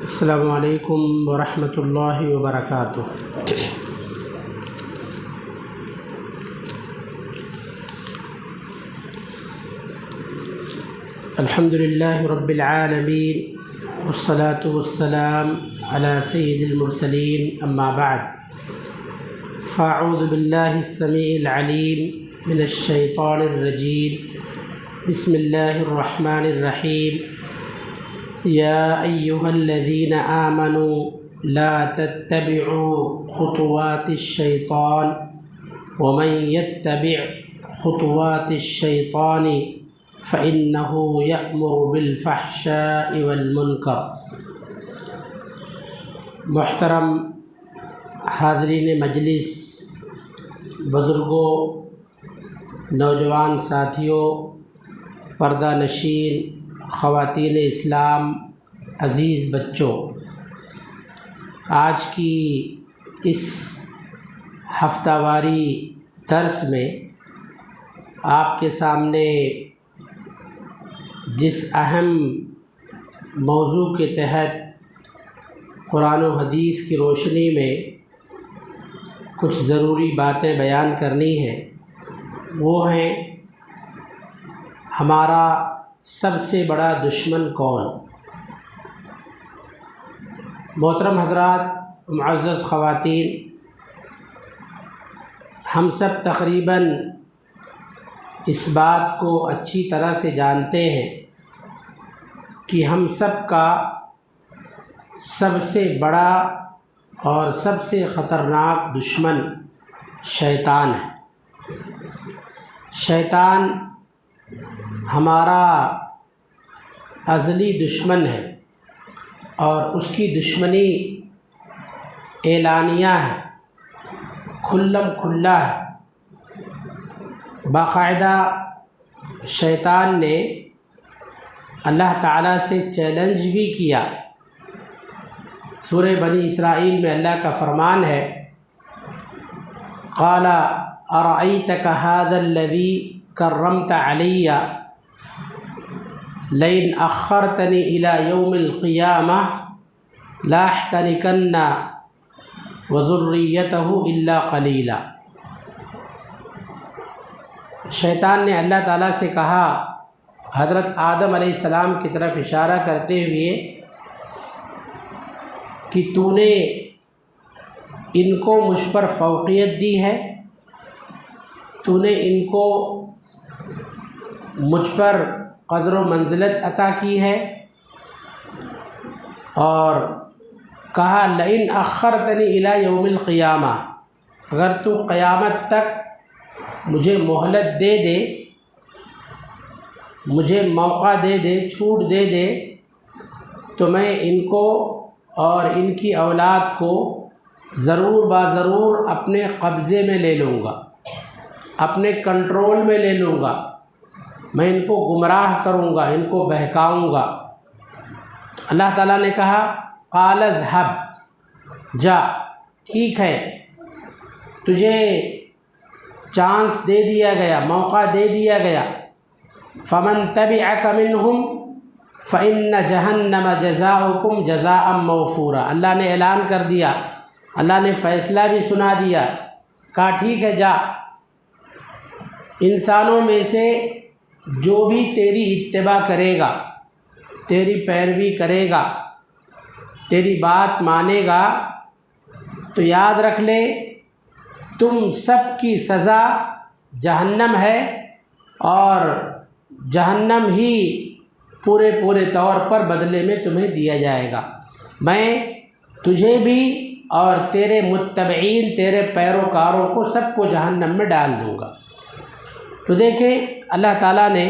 السلام علیکم ورحمۃ اللہ وبرکاتہ۔ الحمد للہ رب العالمین والصلاة والسلام علی سید المرسلین، اما بعد فاعوذ باللہ السمیع العلیم من الشیطان الرجیم، بسم اللہ الرحمن الرحیم۔ یا ایہا الذین آمنوا لا تتبعوا خطوات الشیطان ومن يتبع خطوات الشیطان فإنه يأمر بالفحشاء والمنکر۔ محترم حاضرین مجلس، بزرگوں، نوجوان ساتھیوں، پردہ نشین، خواتین اسلام، عزیز بچوں، آج کی اس ہفتہ واری درس میں آپ کے سامنے جس اہم موضوع کے تحت قرآن و حدیث کی روشنی میں کچھ ضروری باتیں بیان کرنی ہیں، وہ ہیں ہمارا سب سے بڑا دشمن کون۔ محترم حضرات، معزز خواتین، ہم سب تقریباً اس بات کو اچھی طرح سے جانتے ہیں کہ ہم سب کا سب سے بڑا اور سب سے خطرناک دشمن شیطان ہے۔ شیطان ہمارا ازلی دشمن ہے اور اس کی دشمنی اعلانیہ ہے، کھلم کھلا ہے۔ باقاعدہ شیطان نے اللہ تعالیٰ سے چیلنج بھی کیا۔ سورہ بنی اسرائیل میں اللہ کا فرمان ہے، قال ارأیتک ھذا الذی کرمت علی لئن اخرتنی الی یوم القیامہ لاحتنکن وذریتہ الا قلیلا۔ شیطان نے اللہ تعالیٰ سے کہا، حضرت آدم علیہ السلام کی طرف اشارہ کرتے ہوئے، کہ تو نے ان کو مجھ پر فوقیت دی ہے، تو نے ان کو مجھ پر قدر و منزلت عطا کی ہے، اور کہا لئن اخرتنی الی یوم القیامہ، اگر تو قیامت تک مجھے مہلت دے دے، مجھے موقع دے دے، چھوٹ دے دے، تو میں ان کو اور ان کی اولاد کو ضرور ضرور اپنے قبضے میں لے لوں گا، اپنے کنٹرول میں لے لوں گا، میں ان کو گمراہ کروں گا، ان کو بہکاؤں گا۔ تو اللہ تعالیٰ نے کہا قال اذهب، جا، ٹھیک ہے، تجھے چانس دے دیا گیا، موقع دے دیا گیا۔ فمن تبعک منہم فإن جہنم جزاؤکم جزاء موفورا۔ اللہ نے اعلان کر دیا، اللہ نے فیصلہ بھی سنا دیا، کہا ٹھیک ہے، جا، انسانوں میں سے جو بھی تیری اتباع کرے گا، تیری پیروی کرے گا، تیری بات مانے گا، تو یاد رکھ لے تم سب کی سزا جہنم ہے، اور جہنم ہی پورے طور پر بدلے میں تمہیں دیا جائے گا۔ میں تجھے بھی اور تیرے متبعین، تیرے پیروکاروں کو، سب کو جہنم میں ڈال دوں گا۔ تو دیکھیں اللہ تعالیٰ نے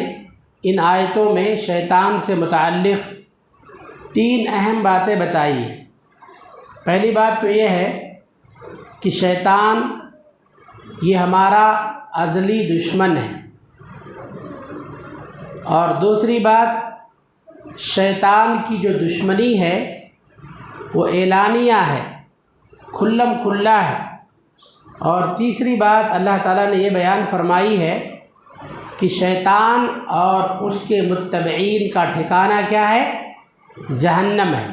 ان آیتوں میں شیطان سے متعلق 3 اہم باتیں بتائی ہیں۔ پہلی بات تو یہ ہے کہ شیطان یہ ہمارا ازلی دشمن ہے، اور دوسری بات، شیطان کی جو دشمنی ہے وہ اعلانیہ ہے، کھلم کھلا ہے، اور تیسری بات اللہ تعالیٰ نے یہ بیان فرمائی ہے کہ شیطان اور اس کے متبعین کا ٹھکانہ کیا ہے؟ جہنم ہے۔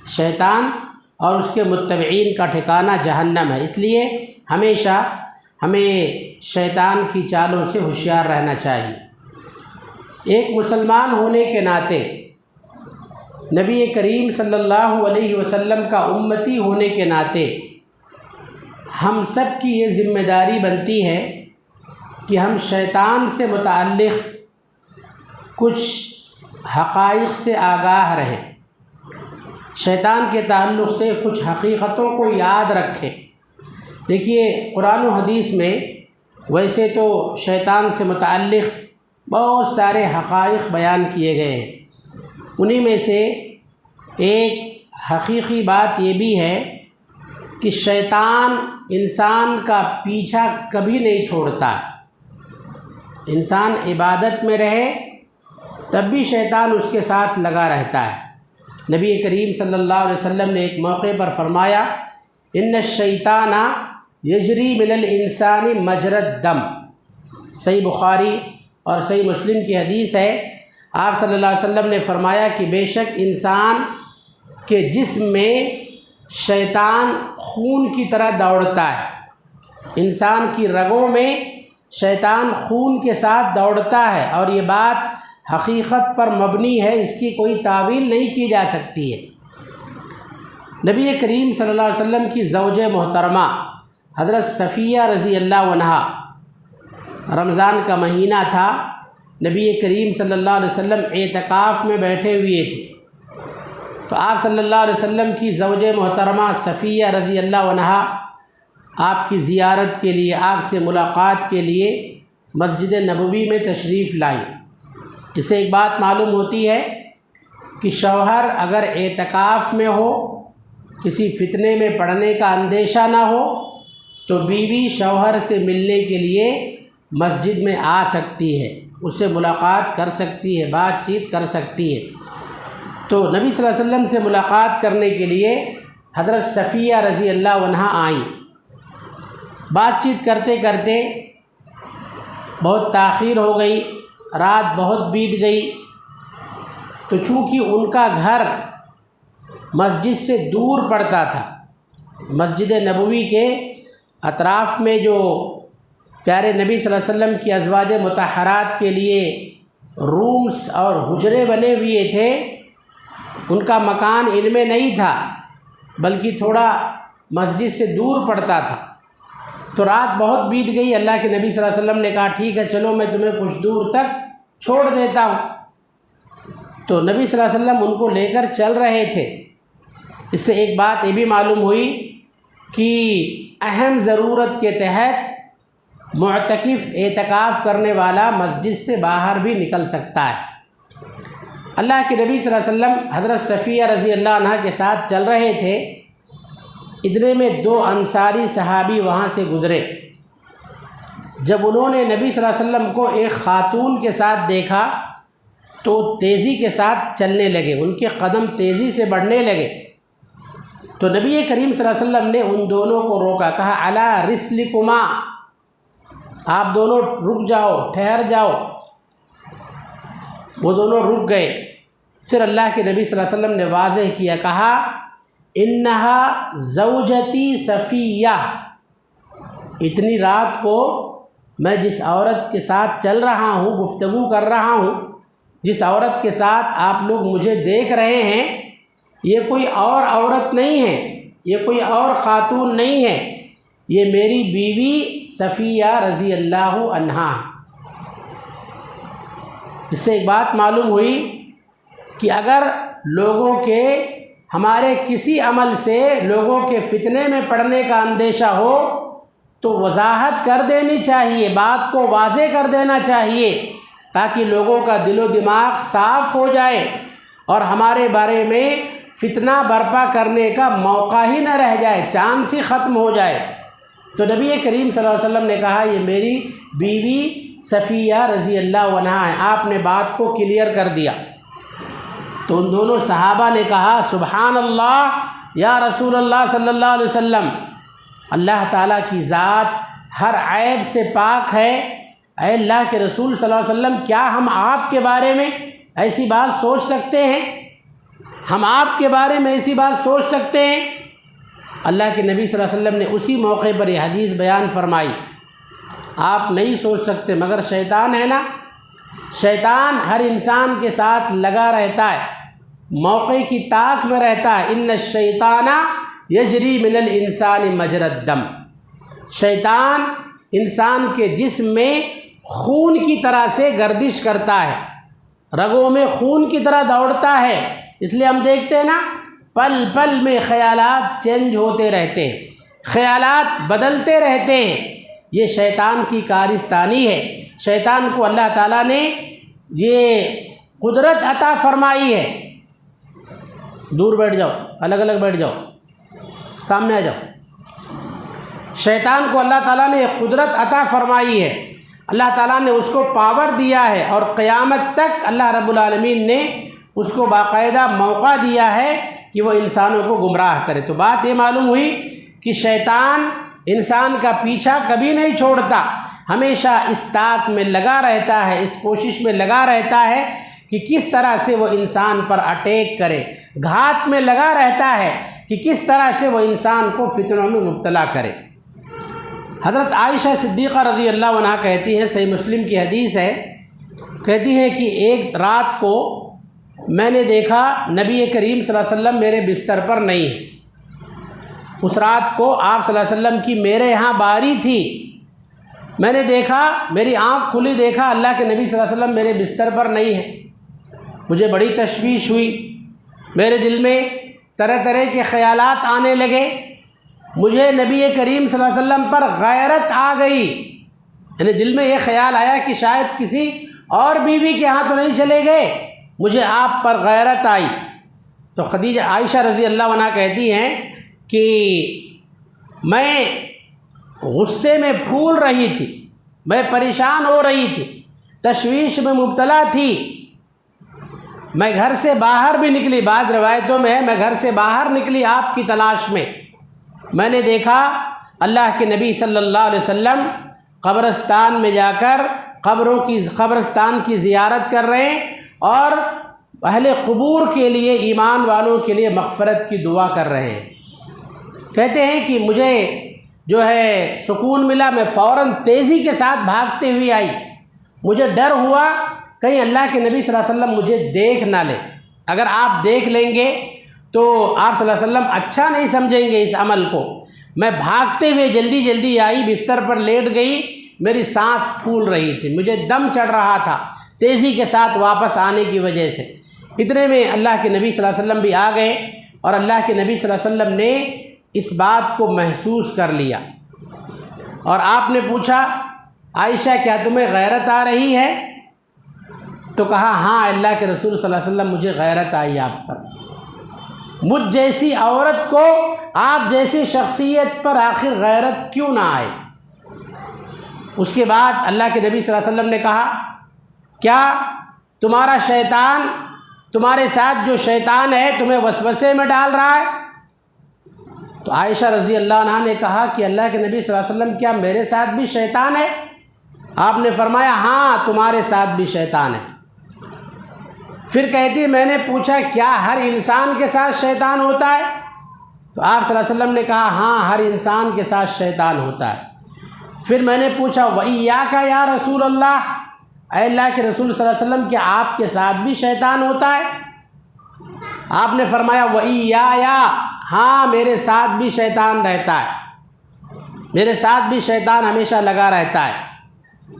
شیطان اور اس کے متبعین کا ٹھکانہ جہنم ہے۔ اس لیے ہمیشہ ہمیں شیطان کی چالوں سے ہوشیار رہنا چاہیے۔ ایک مسلمان ہونے کے ناطے، نبی کریم صلی اللہ علیہ وسلم کا امتی ہونے کے ناطے ہم سب کی یہ ذمہ داری بنتی ہے کہ ہم شیطان سے متعلق کچھ حقائق سے آگاہ رہیں، شیطان کے تعلق سے کچھ حقیقتوں کو یاد رکھیں۔ دیکھیے قرآن و حدیث میں ویسے تو شیطان سے متعلق بہت سارے حقائق بیان کیے گئے ہیں، انہی میں سے ایک حقیقی بات یہ بھی ہے کہ شیطان انسان کا پیچھا کبھی نہیں چھوڑتا۔ انسان عبادت میں رہے تب بھی شیطان اس کے ساتھ لگا رہتا ہے۔ نبی کریم صلی اللہ علیہ وسلم نے ایک موقع پر فرمایا، ان الشیطان یجری من الانسان مجری الدم۔ صحیح بخاری اور صحیح مسلم کی حدیث ہے، آپ صلی اللہ علیہ وسلم نے فرمایا کہ بے شک انسان کے جسم میں شیطان خون کی طرح دوڑتا ہے، انسان کی رگوں میں شیطان خون کے ساتھ دوڑتا ہے، اور یہ بات حقیقت پر مبنی ہے، اس کی کوئی تعویل نہیں کی جا سکتی ہے۔ نبی کریم صلی اللہ علیہ وسلم کی زوج محترمہ حضرت صفیہ رضی اللہ عنہا، رمضان کا مہینہ تھا، نبی کریم صلی اللہ علیہ وسلم اعتکاف میں بیٹھے ہوئے تھے، تو آپ صلی اللہ علیہ وسلم کی زوج محترمہ صفیہ رضی اللہ عنہا آپ کی زیارت کے لیے، آپ سے ملاقات کے لیے مسجد نبوی میں تشریف لائیں۔ اس سے ایک بات معلوم ہوتی ہے کہ شوہر اگر اعتکاف میں ہو، کسی فتنے میں پڑنے کا اندیشہ نہ ہو، تو بیوی شوہر سے ملنے کے لیے مسجد میں آ سکتی ہے، اس سے ملاقات کر سکتی ہے، بات چیت کر سکتی ہے۔ تو نبی صلی اللہ علیہ وسلم سے ملاقات کرنے کے لیے حضرت صفیہ رضی اللہ عنہا آئیں۔ بات چیت کرتے کرتے بہت تاخیر ہو گئی، رات بہت بیت گئی، تو چونکہ ان کا گھر مسجد سے دور پڑتا تھا، مسجد نبوی کے اطراف میں جو پیارے نبی صلی اللہ علیہ وسلم کی ازواج مطہرات کے لیے رومز اور حجرے بنے ہوئے تھے، ان کا مکان ان میں نہیں تھا، بلکہ تھوڑا مسجد سے دور پڑتا تھا۔ تو رات بہت بیت گئی، اللہ کے نبی صلی اللہ علیہ وسلم نے کہا ٹھیک ہے چلو میں تمہیں کچھ دور تک چھوڑ دیتا ہوں۔ تو نبی صلی اللہ علیہ وسلم ان کو لے کر چل رہے تھے۔ اس سے ایک بات یہ بھی معلوم ہوئی کہ اہم ضرورت کے تحت معتکف اعتکاف کرنے والا مسجد سے باہر بھی نکل سکتا ہے۔ اللہ کے نبی صلی اللہ علیہ وسلم حضرت صفیہ رضی اللہ عنہا کے ساتھ چل رہے تھے، اتنے میں دو انصاری صحابی وہاں سے گزرے۔ جب انہوں نے نبی صلی اللہ علیہ وسلم کو ایک خاتون کے ساتھ دیکھا تو تیزی کے ساتھ چلنے لگے، ان کے قدم تیزی سے بڑھنے لگے۔ تو نبی کریم صلی اللہ علیہ وسلم نے ان دونوں کو روکا، کہا علی رسلکما، آپ دونوں رک جاؤ، ٹھہر جاؤ۔ وہ دونوں رک گئے۔ پھر اللہ کے نبی صلی اللہ علیہ وسلم نے واضح کیا، کہا انہا زوجتی صفیہ، اتنی رات کو میں جس عورت کے ساتھ چل رہا ہوں، گفتگو کر رہا ہوں، جس عورت کے ساتھ آپ لوگ مجھے دیکھ رہے ہیں، یہ کوئی اور عورت نہیں ہے، یہ کوئی اور خاتون نہیں ہے، یہ میری بیوی صفیہ رضی اللہ عنہا۔ اس سے ایک بات معلوم ہوئی کہ اگر لوگوں کے، ہمارے کسی عمل سے لوگوں کے فتنے میں پڑنے کا اندیشہ ہو تو وضاحت کر دینی چاہیے، بات کو واضح کر دینا چاہیے، تاکہ لوگوں کا دل و دماغ صاف ہو جائے اور ہمارے بارے میں فتنہ برپا کرنے کا موقع ہی نہ رہ جائے، چانس ہی ختم ہو جائے۔ تو نبی کریم صلی اللہ علیہ وسلم نے کہا یہ میری بیوی صفیہ رضی اللہ عنہا ہے، آپ نے بات کو کلیئر کر دیا۔ تو ان دونوں صحابہ نے کہا سبحان اللہ یا رسول اللہ صلی اللہ علیہ وسلم، اللہ تعالیٰ کی ذات ہر عیب سے پاک ہے، اے اللہ کے رسول صلی اللہ علیہ وسلم، کیا ہم آپ کے بارے میں ایسی بات سوچ سکتے ہیں؟ ہم آپ کے بارے میں ایسی بات سوچ سکتے ہیں؟ اللہ کے نبی صلی اللہ علیہ وسلم نے اسی موقع پر یہ حدیث بیان فرمائی، آپ نہیں سوچ سکتے مگر شیطان ہے نا، شیطان ہر انسان کے ساتھ لگا رہتا ہے، موقع کی طاق میں رہتا ہے۔ ان الشیطان یجری من الانسان مجری الدم، شیطان انسان کے جسم میں خون کی طرح سے گردش کرتا ہے، رگوں میں خون کی طرح دوڑتا ہے۔ اس لیے ہم دیکھتے ہیں نا، پل پل میں خیالات چینج ہوتے رہتے ہیں، خیالات بدلتے رہتے ہیں، یہ شیطان کی کارستانی ہے۔ شیطان کو اللہ تعالیٰ نے یہ قدرت عطا فرمائی ہے۔ دور بیٹھ جاؤ، الگ الگ بیٹھ جاؤ، سامنے آ جاؤ۔ شیطان کو اللہ تعالیٰ نے یہ قدرت عطا فرمائی ہے، اللہ تعالیٰ نے اس کو پاور دیا ہے، اور قیامت تک اللہ رب العالمین نے اس کو باقاعدہ موقع دیا ہے کہ وہ انسانوں کو گمراہ کرے۔ تو بات یہ معلوم ہوئی کہ شیطان انسان کا پیچھا کبھی نہیں چھوڑتا، ہمیشہ اس طاق میں لگا رہتا ہے، اس کوشش میں لگا رہتا ہے کہ کس طرح سے وہ انسان پر اٹیک کرے، گھات میں لگا رہتا ہے کہ کس طرح سے وہ انسان کو فتنوں میں مبتلا کرے۔ حضرت عائشہ صدیقہ رضی اللہ عنہا کہتی ہیں، صحیح مسلم کی حدیث ہے، کہتی ہیں کہ ایک رات کو میں نے دیکھا نبی کریم صلی اللہ علیہ وسلم میرے بستر پر نہیں ہے۔ اس رات کو آپ صلی اللہ علیہ وسلم کی میرے یہاں باری تھی، میں نے دیکھا، میری آنکھ کھلی، دیکھا اللہ کے نبی صلی اللہ علیہ وسلم میرے بستر پر نہیں ہے۔ مجھے بڑی تشویش ہوئی، میرے دل میں طرح طرح کے خیالات آنے لگے، مجھے نبی کریم صلی اللہ علیہ وسلم پر غیرت آ گئی، یعنی دل میں یہ خیال آیا کہ شاید کسی اور بیوی کے ہاں تو نہیں چلے گئے، مجھے آپ پر غیرت آئی۔ تو خدیجہ عائشہ رضی اللہ عنہا کہتی ہیں کہ میں غصے میں پھول رہی تھی، میں پریشان ہو رہی تھی، تشویش میں مبتلا تھی، میں گھر سے باہر بھی نکلی، بعض روایتوں میں ہے میں گھر سے باہر نکلی آپ کی تلاش میں، میں نے دیکھا اللہ کے نبی صلی اللہ علیہ وسلم قبرستان میں جا کر قبرستان کی زیارت کر رہے ہیں، اور اہل قبور کے لیے، ایمان والوں کے لیے مغفرت کی دعا کر رہے ہیں۔ کہتے ہیں کہ مجھے جو ہے سکون ملا، میں فوراً تیزی کے ساتھ بھاگتے ہوئے آئی، مجھے ڈر ہوا کہیں اللہ کے نبی صلی اللہ علیہ وسلم مجھے دیکھ نہ لیں، اگر آپ دیکھ لیں گے تو آپ صلی اللہ علیہ وسلم اچھا نہیں سمجھیں گے اس عمل کو۔ میں بھاگتے ہوئے جلدی جلدی آئی، بستر پر لیٹ گئی، میری سانس پھول رہی تھی، مجھے دم چڑھ رہا تھا تیزی کے ساتھ واپس آنے کی وجہ سے۔ اتنے میں اللہ کے نبی صلی اللہ علیہ وسلم بھی آ گئے، اور اللہ کے نبی صلی اللہ علیہ وسلم نے اس بات کو محسوس کر لیا، اور آپ نے پوچھا عائشہ کیا تمہیں غیرت آ رہی ہے؟ تو کہا ہاں اللہ کے رسول صلی اللہ علیہ وسلم مجھے غیرت آئی آپ پر، مجھ جیسی عورت کو آپ جیسی شخصیت پر آخر غیرت کیوں نہ آئے؟ اس کے بعد اللہ کے نبی صلی اللہ علیہ وسلم نے کہا کیا تمہارا شیطان، تمہارے ساتھ جو شیطان ہے تمہیں وسوسے میں ڈال رہا ہے؟ تو عائشہ رضی اللہ عنہا نے کہا کہ اللہ کے نبی صلی اللہ علیہ وسلم کیا میرے ساتھ بھی شیطان ہے؟ آپ نے فرمایا ہاں تمہارے ساتھ بھی شیطان ہے۔ پھر کہتی میں نے پوچھا کیا ہر انسان کے ساتھ شیطان ہوتا ہے؟ تو آپ صلی اللہ علیہ وسلم نے کہا ہاں ہر انسان کے ساتھ شیطان ہوتا ہے۔ پھر میں نے پوچھا وَإِيَّاكَ یا رسول اللہ، اے اللہ کے رسول صلی اللہ علیہ وسلم کیا آپ کے ساتھ بھی شیطان ہوتا ہے؟ آپ نے فرمایا وَإِيَّايَ، ہاں میرے ساتھ بھی شیطان رہتا ہے، میرے ساتھ بھی شیطان ہمیشہ لگا رہتا ہے،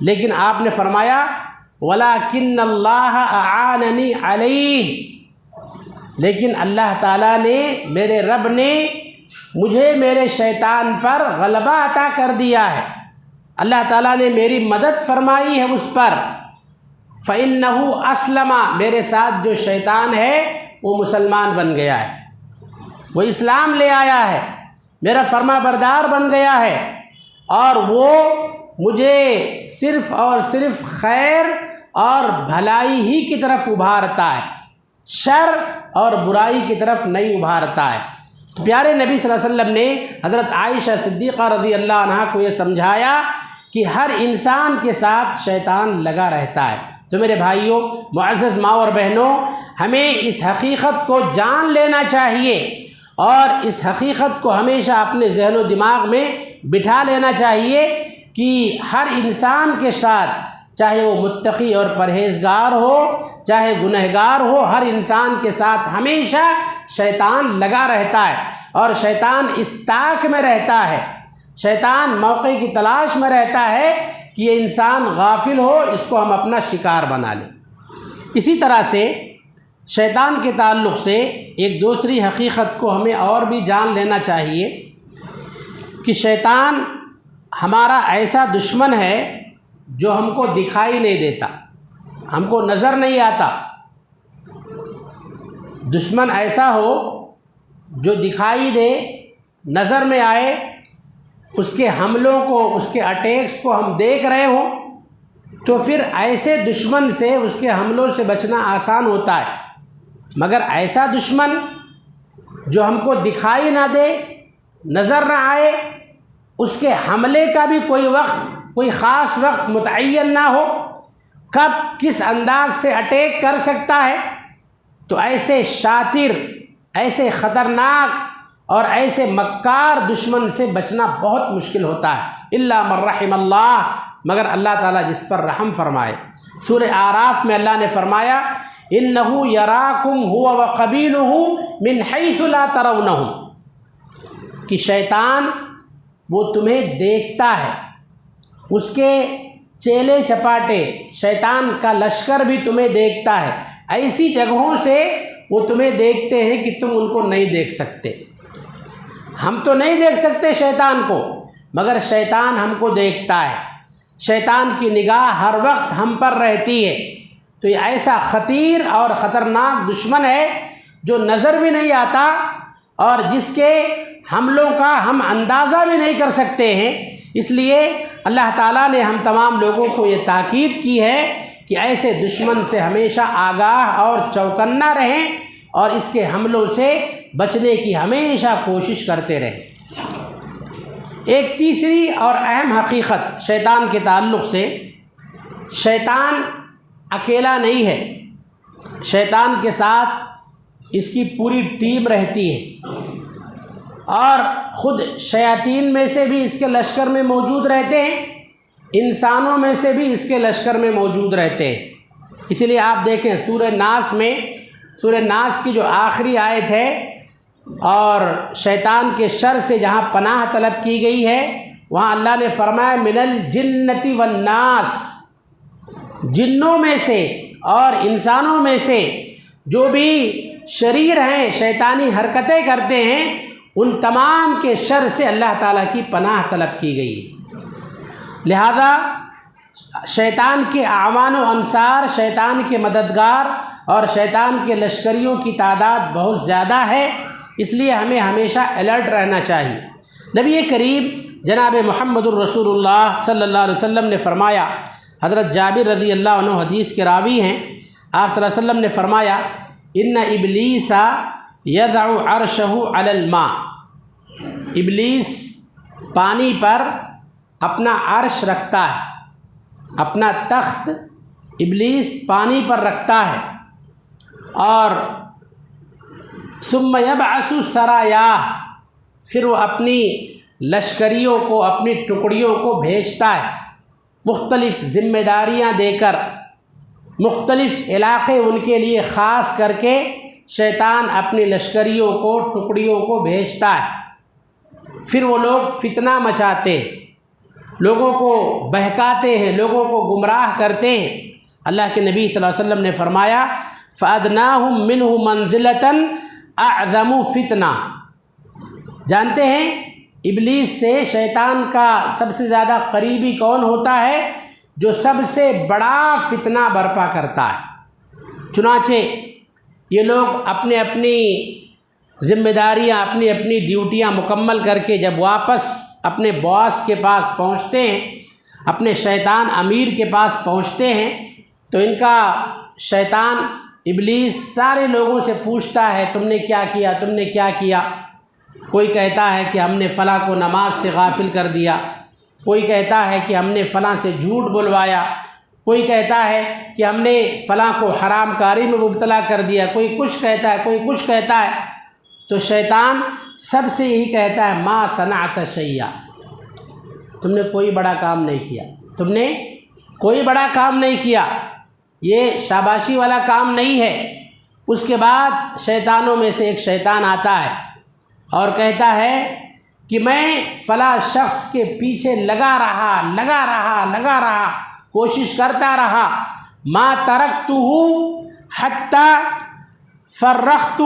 لیکن آپ نے فرمایا وَلَكِنَّ اللَّهَ أَعَانَنِي عَلَيْهِ، لیکن اللہ تعالیٰ نے، میرے رب نے مجھے میرے شیطان پر غلبہ عطا کر دیا ہے، اللہ تعالیٰ نے میری مدد فرمائی ہے اس پر۔ فَإِنَّهُ أَسْلَمَ، میرے ساتھ جو شیطان ہے وہ مسلمان بن گیا ہے، وہ اسلام لے آیا ہے، میرا فرما بردار بن گیا ہے، اور وہ مجھے صرف اور صرف خیر اور بھلائی ہی کی طرف ابھارتا ہے، شر اور برائی کی طرف نہیں ابھارتا ہے۔ تو پیارے نبی صلی اللہ علیہ وسلم نے حضرت عائشہ صدیقہ رضی اللہ عنہا کو یہ سمجھایا کہ ہر انسان کے ساتھ شیطان لگا رہتا ہے، تو میرے بھائیوں، معزز ماں اور بہنوں، ہمیں اس حقیقت کو جان لینا چاہیے اور اس حقیقت کو ہمیشہ اپنے ذہن و دماغ میں بٹھا لینا چاہیے کہ ہر انسان کے ساتھ، چاہے وہ متقی اور پرہیزگار ہو، چاہے گنہگار ہو، ہر انسان کے ساتھ ہمیشہ شیطان لگا رہتا ہے اور شیطان اس طاق میں رہتا ہے، شیطان موقع کی تلاش میں رہتا ہے کہ یہ انسان غافل ہو، اس کو ہم اپنا شکار بنا لیں۔ اسی طرح سے شیطان کے تعلق سے ایک دوسری حقیقت کو ہمیں اور بھی جان لینا چاہیے کہ شیطان ہمارا ایسا دشمن ہے جو ہم کو دکھائی نہیں دیتا، ہم کو نظر نہیں آتا۔ دشمن ایسا ہو جو دکھائی دے، نظر میں آئے، اس کے حملوں کو، اس کے اٹیکس کو ہم دیکھ رہے ہوں، تو پھر ایسے دشمن سے، اس کے حملوں سے بچنا آسان ہوتا ہے۔ مگر ایسا دشمن جو ہم کو دکھائی نہ دے، نظر نہ آئے، اس کے حملے کا بھی کوئی وقت، کوئی خاص وقت متعین نہ ہو، کب کس انداز سے اٹیک کر سکتا ہے، تو ایسے شاطر، ایسے خطرناک اور ایسے مکار دشمن سے بچنا بہت مشکل ہوتا ہے، الا من رحم اللہ، مگر اللہ تعالیٰ جس پر رحم فرمائے۔ سورہ اعراف میں اللہ نے فرمایا انہ یراکم هو وقبیلہ من حیث لا ترونہم، کہ شیطان وہ تمہیں دیکھتا ہے، اس کے چیلے چپاٹے، شیطان کا لشکر بھی تمہیں دیکھتا ہے، ایسی جگہوں سے وہ تمہیں دیکھتے ہیں کہ تم ان کو نہیں دیکھ سکتے۔ ہم تو نہیں دیکھ سکتے شیطان کو، مگر شیطان ہم کو دیکھتا ہے، شیطان کی نگاہ ہر وقت ہم پر رہتی ہے۔ تو یہ ایسا خطیر اور خطرناک دشمن ہے جو نظر بھی نہیں آتا اور جس کے حملوں کا ہم اندازہ بھی نہیں کر سکتے ہیں۔ اس لیے اللہ تعالیٰ نے ہم تمام لوگوں کو یہ تاکید کی ہے کہ ایسے دشمن سے ہمیشہ آگاہ اور چوکنا رہیں اور اس کے حملوں سے بچنے کی ہمیشہ کوشش کرتے رہیں۔ ایک تیسری اور اہم حقیقت شیطان کے تعلق سے، شیطان اکیلا نہیں ہے، شیطان کے ساتھ اس کی پوری ٹیم رہتی ہے اور خود شیاطین میں سے بھی اس کے لشکر میں موجود رہتے ہیں، انسانوں میں سے بھی اس کے لشکر میں موجود رہتے ہیں۔ اسی لیے آپ دیکھیں سورہ ناس میں، سورہ ناس کی جو آخری آیت ہے اور شیطان کے شر سے جہاں پناہ طلب کی گئی ہے، وہاں اللہ نے فرمایا من الجنۃ والناس، جنوں میں سے اور انسانوں میں سے جو بھی شریر ہیں، شیطانی حرکتیں کرتے ہیں، ان تمام کے شر سے اللہ تعالیٰ کی پناہ طلب کی گئی ہے۔ لہذا شیطان کے اعوان و انصار، شیطان کے مددگار اور شیطان کے لشکریوں کی تعداد بہت زیادہ ہے، اس لیے ہمیں ہمیشہ الرٹ رہنا چاہیے۔ نبی کریم جناب محمد الرسول اللہ صلی اللہ علیہ وسلم نے فرمایا، حضرت جابر رضی اللہ عنہ حدیث کے راوی ہیں، آپ صلی اللہ علیہ وسلم نے فرمایا ان ابلیس یضع عرشہ علی الماء، ابلیس پانی پر اپنا عرش رکھتا ہے، اپنا تخت ابلیس پانی پر رکھتا ہے، اور ثم یبعث سرایاہ، پھر وہ اپنی لشکریوں کو، اپنی ٹکڑیوں کو بھیجتا ہے، مختلف ذمہ داریاں دے کر، مختلف علاقے ان کے لیے خاص کر کے شیطان اپنی لشکریوں کو، ٹکڑیوں کو بھیجتا ہے۔ پھر وہ لوگ فتنہ مچاتے ہیں، لوگوں کو بہکاتے ہیں، لوگوں کو گمراہ کرتے ہیں۔ اللہ کے نبی صلی اللہ علیہ وسلم نے فرمایا فَأَدْنَاهُمْ مِنْهُ مَنْزِلَةً أَعْظَمُ فِتْنَةً، جانتے ہیں ابلیس سے، شیطان کا سب سے زیادہ قریبی کون ہوتا ہے؟ جو سب سے بڑا فتنہ برپا کرتا ہے۔ چنانچہ یہ لوگ اپنی اپنی ذمہ داریاں، اپنی اپنی ڈیوٹیاں مکمل کر کے جب واپس اپنے باس کے پاس پہنچتے ہیں، اپنے شیطان امیر کے پاس پہنچتے ہیں، تو ان کا شیطان ابلیس سارے لوگوں سے پوچھتا ہے تم نے کیا کیا، تم نے کیا کیا؟ کوئی کہتا ہے کہ ہم نے فلاں کو نماز سے غافل کر دیا، کوئی کہتا ہے کہ ہم نے فلاں سے جھوٹ بلوایا، کوئی کہتا ہے کہ ہم نے فلاں کو حرام کاری میں مبتلا کر دیا، کوئی کچھ کہتا ہے، کوئی کچھ کہتا ہے، تو شیطان سب سے یہی کہتا ہے ما صنعت شیئا، تم نے کوئی بڑا کام نہیں کیا، تم نے کوئی بڑا کام نہیں کیا، یہ شاباشی والا کام نہیں ہے۔ اس کے بعد شیطانوں میں سے ایک شیطان آتا ہے اور کہتا ہے کہ میں فلاں شخص کے پیچھے لگا رہا، کوشش کرتا رہا، ما ترکتہ حتی فرقتہ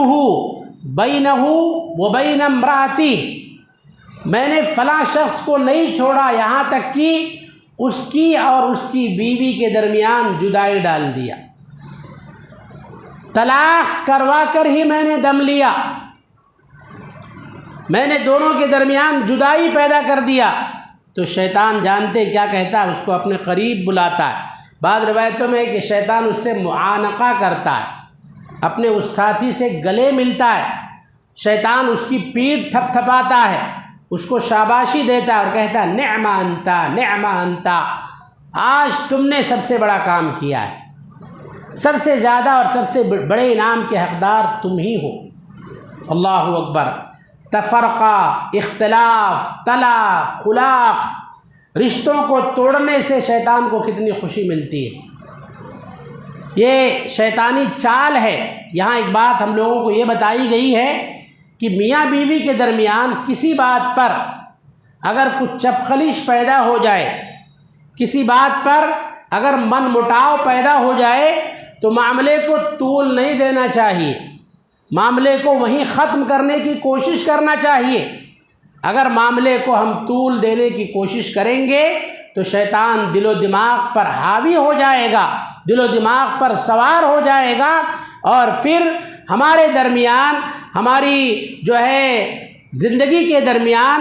بینہ وبین امراتی، میں نے فلاں شخص کو نہیں چھوڑا یہاں تک کہ اس کی اور اس کی بیوی کے درمیان جدائی ڈال دیا، طلاق کروا کر ہی میں نے دم لیا، میں نے دونوں کے درمیان جدائی پیدا کر دیا۔ تو شیطان جانتے کیا کہتا ہے، اس کو اپنے قریب بلاتا ہے۔ بعض روایتوں میں کہ شیطان اس سے معانقہ کرتا ہے، اپنے اس ساتھی سے گلے ملتا ہے، شیطان اس کی پیٹھ تھپ تھپاتا ہے، اس کو شاباشی دیتا ہے اور کہتا ہے نعم انتا، نعم انتا، آج تم نے سب سے بڑا کام کیا ہے، سب سے زیادہ اور سب سے بڑے انعام کے حقدار تم ہی ہو۔ اللہ اکبر۔ تفرقہ، اختلاف، طلاق، خلاف، رشتوں کو توڑنے سے شیطان کو کتنی خوشی ملتی ہے۔ یہ شیطانی چال ہے۔ یہاں ایک بات ہم لوگوں کو یہ بتائی گئی ہے کہ میاں بیوی کے درمیان کسی بات پر اگر کچھ چپخلش پیدا ہو جائے، کسی بات پر اگر من مٹاؤ پیدا ہو جائے تو معاملے کو طول نہیں دینا چاہیے، معاملے کو وہیں ختم کرنے کی کوشش کرنا چاہیے۔ اگر معاملے کو ہم طول دینے کی کوشش کریں گے تو شیطان دل و دماغ پر حاوی ہو جائے گا، دل و دماغ پر سوار ہو جائے گا، اور پھر ہمارے درمیان، ہماری جو ہے زندگی کے درمیان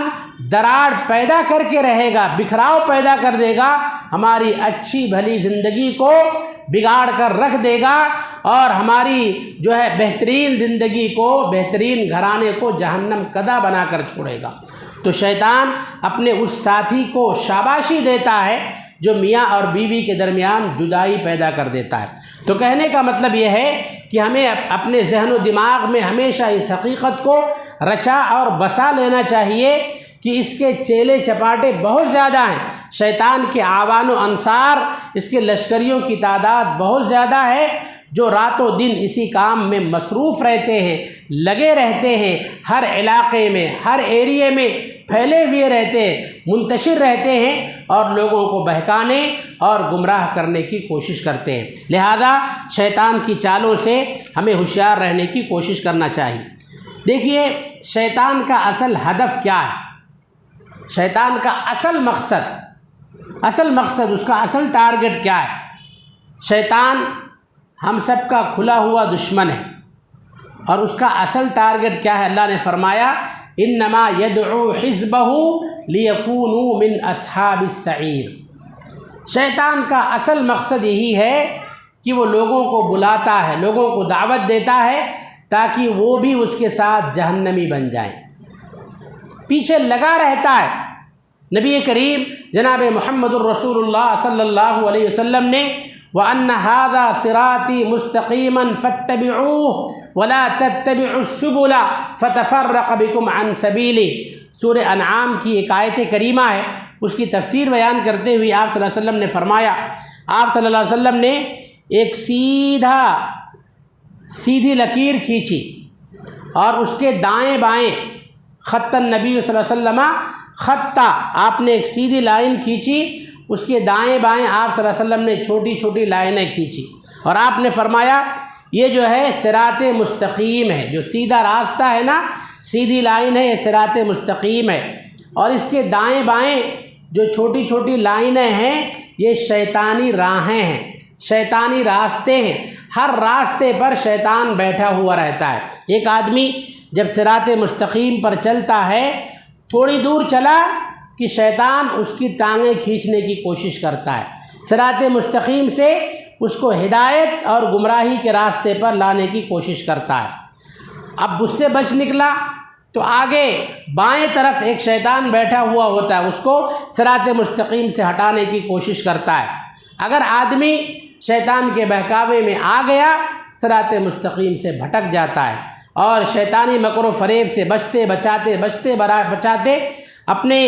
دراڑ پیدا کر کے رہے گا، بکھراؤ پیدا کر دے گا، ہماری اچھی بھلی زندگی کو بگاڑ کر رکھ دے گا، اور ہماری جو ہے بہترین زندگی کو، بہترین گھرانے کو جہنم کدہ بنا کر چھوڑے گا۔ تو شیطان اپنے اس ساتھی کو شاباشی دیتا ہے جو میاں اور بیوی کے درمیان جدائی پیدا کر دیتا ہے۔ تو کہنے کا مطلب یہ ہے کہ ہمیں اپنے ذہن و دماغ میں ہمیشہ اس حقیقت کو رچا اور بسا لینا چاہیے کہ اس کے چیلے چپاٹے بہت زیادہ ہیں، شیطان کے اعوان و انصار، اس کے لشکریوں کی تعداد بہت زیادہ ہے، جو رات و دن اسی کام میں مصروف رہتے ہیں، لگے رہتے ہیں، ہر علاقے میں، ہر ایریے میں پھیلے ہوئے رہتے ہیں، منتشر رہتے ہیں اور لوگوں کو بہکانے اور گمراہ کرنے کی کوشش کرتے ہیں۔ لہذا شیطان کی چالوں سے ہمیں ہوشیار رہنے کی کوشش کرنا چاہیے۔ دیکھیے شیطان کا اصل ہدف کیا ہے، شیطان کا اصل مقصد، اس کا اصل ٹارگٹ کیا ہے؟ شیطان ہم سب کا کھلا ہوا دشمن ہے، اور اس کا اصل ٹارگٹ کیا ہے؟ اللہ نے فرمایا انما یدعو حزبہ لیکونوا من اصحاب السعیر۔ شیطان کا اصل مقصد یہی ہے کہ وہ لوگوں کو بلاتا ہے، لوگوں کو دعوت دیتا ہے تاکہ وہ بھی اس کے ساتھ جہنمی بن جائیں، پیچھے لگا رہتا ہے۔ نبی کریم جناب محمد الرسول اللہ صلی اللہ علیہ وسلم نے وَأَنَّ هَذَا صِرَاطِي مُسْتَقِيمًا فَاتَّبِعُوهُ وَلَا تَتَّبِعُوا السُّبُلَ فَتَفَرَّقَ بِكُمْ عَنْ سَبِيلِهِ۔ سورہ انعام کی ایک آیت کریمہ ہے، اس کی تفسیر بیان کرتے ہوئے آپ صلی اللہ علیہ وسلم نے فرمایا، آپ صلی اللہ علیہ وسلم نے ایک سیدھی لکیر کھینچی اور اس کے دائیں بائیں خط النبی صلی اللہ علیہ وسلم خطہ، آپ نے ایک سیدھی لائن کھینچی، اس کے دائیں بائیں آپ صلی اللہ علیہ وسلم نے چھوٹی چھوٹی لائنیں کھینچی، اور آپ نے فرمایا یہ جو ہے صراط مستقیم ہے، جو سیدھا راستہ ہے نا، سیدھی لائن ہے، یہ صراط مستقیم ہے، اور اس کے دائیں بائیں جو چھوٹی چھوٹی لائنیں ہیں یہ شیطانی راہیں ہیں، شیطانی راستے ہیں، ہر راستے پر شیطان بیٹھا ہوا رہتا ہے۔ ایک آدمی جب صراط مستقیم پر چلتا ہے، تھوڑی دور چلا کہ شیطان اس کی ٹانگیں کھینچنے کی کوشش کرتا ہے، صراط مستقیم سے اس کو ہدایت اور گمراہی کے راستے پر لانے کی کوشش کرتا ہے۔ اب اس سے بچ نکلا تو آگے بائیں طرف ایک شیطان بیٹھا ہوا ہوتا ہے، اس کو صراط مستقیم سے ہٹانے کی کوشش کرتا ہے۔ اگر آدمی شیطان کے بہکاوے میں آ گیا صراط مستقیم سے بھٹک جاتا ہے اور شیطانی مکر و فریب سے بچاتے اپنے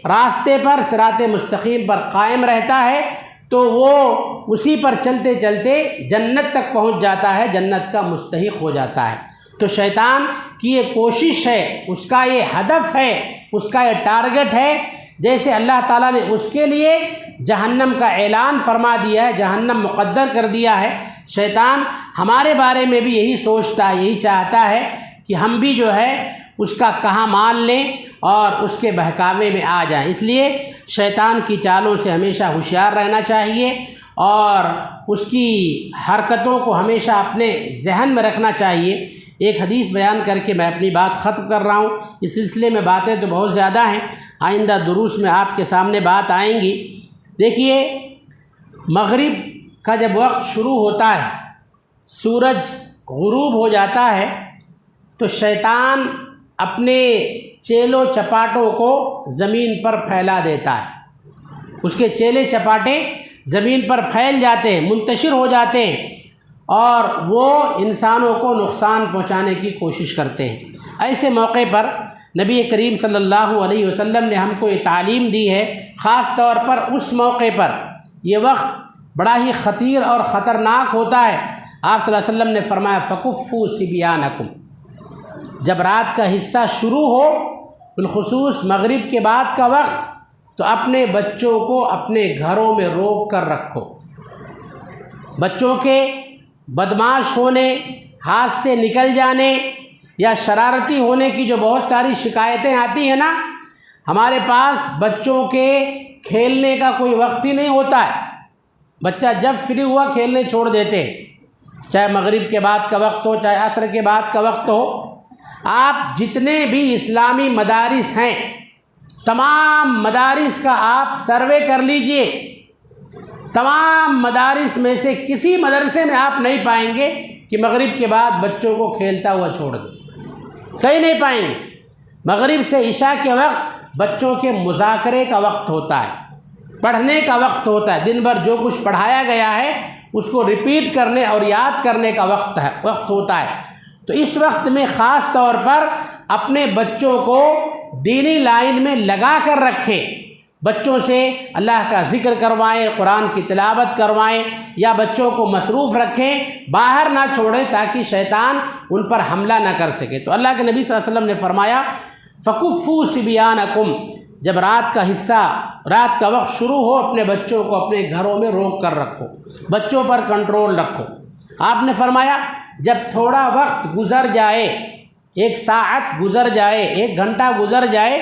راستے پر صراط مستقیم پر قائم رہتا ہے تو وہ اسی پر چلتے چلتے جنت تک پہنچ جاتا ہے، جنت کا مستحق ہو جاتا ہے۔ تو شیطان کی یہ کوشش ہے، اس کا یہ ہدف ہے، اس کا یہ ٹارگٹ ہے، جیسے اللہ تعالیٰ نے اس کے لیے جہنم کا اعلان فرما دیا ہے، جہنم مقدر کر دیا ہے، شیطان ہمارے بارے میں بھی یہی سوچتا ہے، یہی چاہتا ہے کہ ہم بھی جو ہے اس کا کہاں مان لیں اور اس کے بہکاوے میں آ جائیں۔ اس لیے شیطان کی چالوں سے ہمیشہ ہوشیار رہنا چاہیے اور اس کی حرکتوں کو ہمیشہ اپنے ذہن میں رکھنا چاہیے۔ ایک حدیث بیان کر کے میں اپنی بات ختم کر رہا ہوں۔ اس سلسلے میں باتیں تو بہت زیادہ ہیں، آئندہ دروس میں آپ کے سامنے بات آئیں گی۔ دیکھیے، مغرب کا جب وقت شروع ہوتا ہے، سورج غروب ہو جاتا ہے تو شیطان اپنے چیلوں چپاٹوں کو زمین پر پھیلا دیتا ہے، اس کے چیلے چپاٹے زمین پر پھیل جاتے ہیں، منتشر ہو جاتے ہیں اور وہ انسانوں کو نقصان پہنچانے کی کوشش کرتے ہیں۔ ایسے موقع پر نبی کریم صلی اللہ علیہ وسلم نے ہم کو یہ تعلیم دی ہے، خاص طور پر اس موقع پر، یہ وقت بڑا ہی خطیر اور خطرناک ہوتا ہے۔ آپ صلی اللہ علیہ وسلم نے فرمایا فَكُفُّوا صِبْيَانَكُمْ، جب رات کا حصہ شروع ہو، بالخصوص مغرب کے بعد کا وقت، تو اپنے بچوں کو اپنے گھروں میں روک کر رکھو۔ بچوں کے بدمعاش ہونے، ہاتھ سے نکل جانے یا شرارتی ہونے کی جو بہت ساری شکایتیں آتی ہیں نا، ہمارے پاس بچوں کے کھیلنے کا کوئی وقت ہی نہیں ہوتا ہے، بچہ جب فری ہوا کھیلنے چھوڑ دیتے ہیں، چاہے مغرب کے بعد کا وقت ہو، چاہے عصر کے بعد کا وقت ہو۔ آپ جتنے بھی اسلامی مدارس ہیں، تمام مدارس کا آپ سروے کر لیجئے، تمام مدارس میں سے کسی مدرسے میں آپ نہیں پائیں گے کہ مغرب کے بعد بچوں کو کھیلتا ہوا چھوڑ دیں، کہیں نہیں پائیں گے۔ مغرب سے عشاء کے وقت بچوں کے مذاکرے کا وقت ہوتا ہے، پڑھنے کا وقت ہوتا ہے، دن بھر جو کچھ پڑھایا گیا ہے اس کو ریپیٹ کرنے اور یاد کرنے کا وقت ہوتا ہے۔ تو اس وقت میں خاص طور پر اپنے بچوں کو دینی لائن میں لگا کر رکھیں، بچوں سے اللہ کا ذکر کروائیں، قرآن کی تلاوت کروائیں یا بچوں کو مصروف رکھیں، باہر نہ چھوڑیں تاکہ شیطان ان پر حملہ نہ کر سکے۔ تو اللہ کے نبی صلی اللہ علیہ وسلم نے فرمایا فَكُفُّوا صِبْيَانَكُمْ، جب رات کا حصہ، رات کا وقت شروع ہو، اپنے بچوں کو اپنے گھروں میں روک کر رکھو، بچوں پر کنٹرول رکھو۔ آپ نے فرمایا جب تھوڑا وقت گزر جائے، 1 ساعت گزر جائے، 1 گھنٹہ گزر جائے،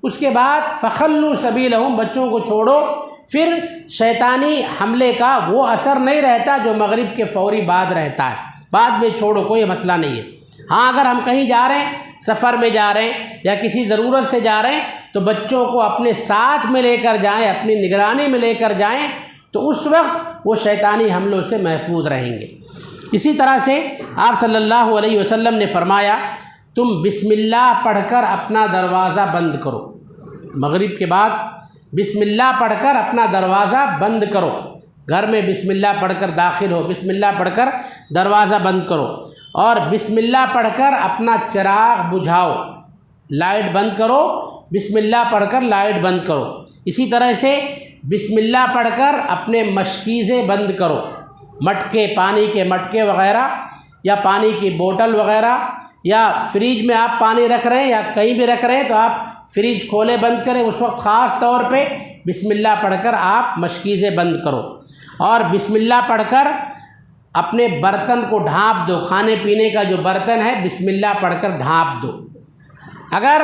اس کے بعد فَخَلُّوا سَبِيلَهُمْ، بچوں کو چھوڑو، پھر شیطانی حملے کا وہ اثر نہیں رہتا جو مغرب کے فوری بعد رہتا ہے، بعد میں چھوڑو، کوئی مسئلہ نہیں ہے۔ ہاں اگر ہم کہیں جا رہے ہیں، سفر میں جا رہے ہیں یا کسی ضرورت سے جا رہے ہیں تو بچوں کو اپنے ساتھ میں لے کر جائیں، اپنی نگرانی میں لے کر جائیں، تو اس وقت وہ شیطانی حملوں سے محفوظ رہیں گے۔ اسی طرح سے آپ صلی اللہ علیہ وسلم نے فرمایا تم بسم اللہ پڑھ کر اپنا دروازہ بند کرو، مغرب کے بعد بسم اللہ پڑھ کر اپنا دروازہ بند کرو، گھر میں بسم اللہ پڑھ کر داخل ہو، بسم اللہ پڑھ کر دروازہ بند کرو، اور بسم اللہ پڑھ کر اپنا چراغ بجھاؤ، لائٹ بند کرو، بسم اللہ پڑھ کر لائٹ بند کرو۔ اسی طرح سے بسم اللہ پڑھ کر اپنے مشکیزیں بند کرو، مٹکے، پانی کے مٹکے وغیرہ یا پانی کی بوتل وغیرہ، یا فریج میں آپ پانی رکھ رہے ہیں یا کہیں بھی رکھ رہے ہیں تو آپ فریج کھولے بند کریں، اس وقت خاص طور پہ بسم اللہ پڑھ کر آپ مشکیزیں بند کرو، اور بسم اللہ پڑھ کر اپنے برتن کو ڈھانپ دو، کھانے پینے کا جو برتن ہے بسم اللہ پڑھ کر ڈھانپ دو۔ اگر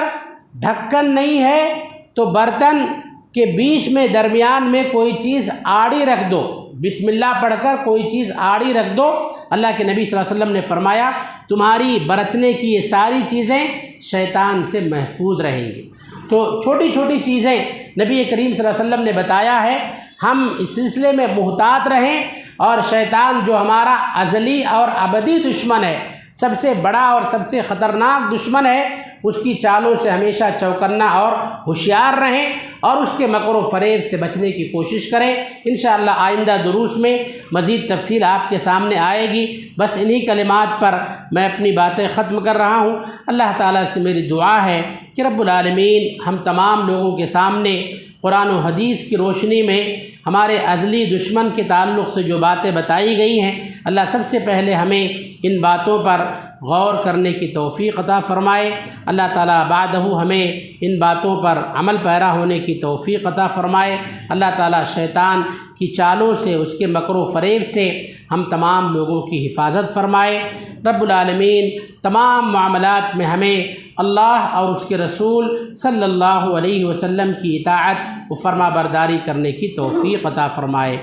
ڈھکن نہیں ہے تو برتن کے بیچ میں درمیان میں کوئی چیز آڑی رکھ دو، بسم اللہ پڑھ کر کوئی چیز آڑی رکھ دو۔ اللہ کے نبی صلی اللہ علیہ وسلم نے فرمایا تمہاری برتنے کی یہ ساری چیزیں شیطان سے محفوظ رہیں گی۔ تو چھوٹی چھوٹی چیزیں نبی کریم صلی اللہ علیہ وسلم نے بتایا ہے، ہم اس سلسلے میں محتاط رہیں، اور شیطان جو ہمارا ازلی اور ابدی دشمن ہے، سب سے بڑا اور سب سے خطرناک دشمن ہے، اس کی چالوں سے ہمیشہ چوکنا اور ہوشیار رہیں اور اس کے مکر و فریب سے بچنے کی کوشش کریں۔ انشاءاللہ آئندہ دروس میں مزید تفصیل آپ کے سامنے آئے گی۔ بس انہی کلمات پر میں اپنی باتیں ختم کر رہا ہوں۔ اللہ تعالیٰ سے میری دعا ہے کہ رب العالمین ہم تمام لوگوں کے سامنے قرآن و حدیث کی روشنی میں ہمارے ازلی دشمن کے تعلق سے جو باتیں بتائی گئی ہیں، اللہ سب سے پہلے ہمیں ان باتوں پر غور کرنے کی توفیق عطا فرمائے۔ اللہ تعالیٰ بعدہ ہمیں ان باتوں پر عمل پیرا ہونے کی توفیق عطا فرمائے۔ اللہ تعالیٰ شیطان کی چالوں سے، اس کے مکر و فریب سے ہم تمام لوگوں کی حفاظت فرمائے۔ رب العالمین تمام معاملات میں ہمیں اللہ اور اس کے رسول صلی اللہ علیہ وسلم کی اطاعت و فرما برداری کرنے کی توفیق عطا فرمائے۔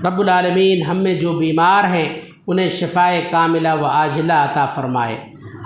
رب العالمین ہم میں جو بیمار ہیں انہیں شفائے کاملہ و عاجلہ عطا فرمائے۔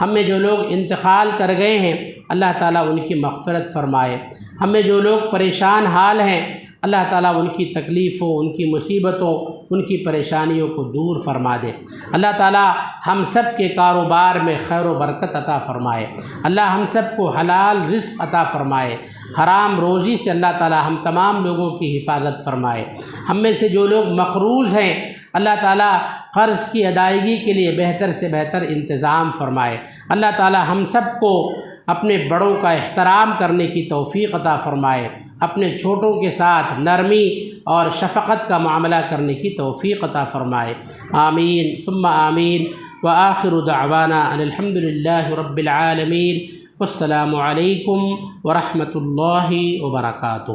ہم میں جو لوگ انتقال کر گئے ہیں اللہ تعالیٰ ان کی مغفرت فرمائے۔ ہم میں جو لوگ پریشان حال ہیں اللہ تعالیٰ ان کی تکلیفوں، ان کی مصیبتوں، ان کی پریشانیوں کو دور فرما دے۔ اللہ تعالیٰ ہم سب کے کاروبار میں خیر و برکت عطا فرمائے۔ اللہ ہم سب کو حلال رزق عطا فرمائے۔ حرام روزی سے اللہ تعالیٰ ہم تمام لوگوں کی حفاظت فرمائے۔ ہم میں سے جو لوگ مقروض ہیں اللہ تعالیٰ قرض کی ادائیگی کے لیے بہتر سے بہتر انتظام فرمائے۔ اللہ تعالیٰ ہم سب کو اپنے بڑوں کا احترام کرنے کی توفیق عطا فرمائے۔ اپنے چھوٹوں کے ساتھ نرمی اور شفقت کا معاملہ کرنے کی توفیق عطا فرمائے۔ آمین ثم آمین وآخر دعوانا ان الحمد للہ رب العالمین والسلام علیکم ورحمۃ اللہ وبرکاتہ۔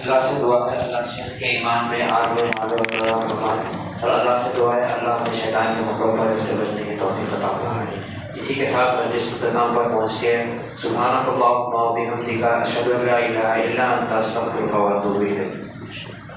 اللہ سے دعا ہے اللہ شیخ کے ایمان میں آگے اور اللہ سے دعا ہے اللہ ہمیں شیطان کے مکروں پر سے بچنے کی توفیق عطا فرمائے۔ اسی کے ساتھ مجلس اختتام پر پہنچتے ہیں۔ سبحانک اللہم و بحمدک اشہد ان لا الہ الا انت استغفرک و اتوب الیک۔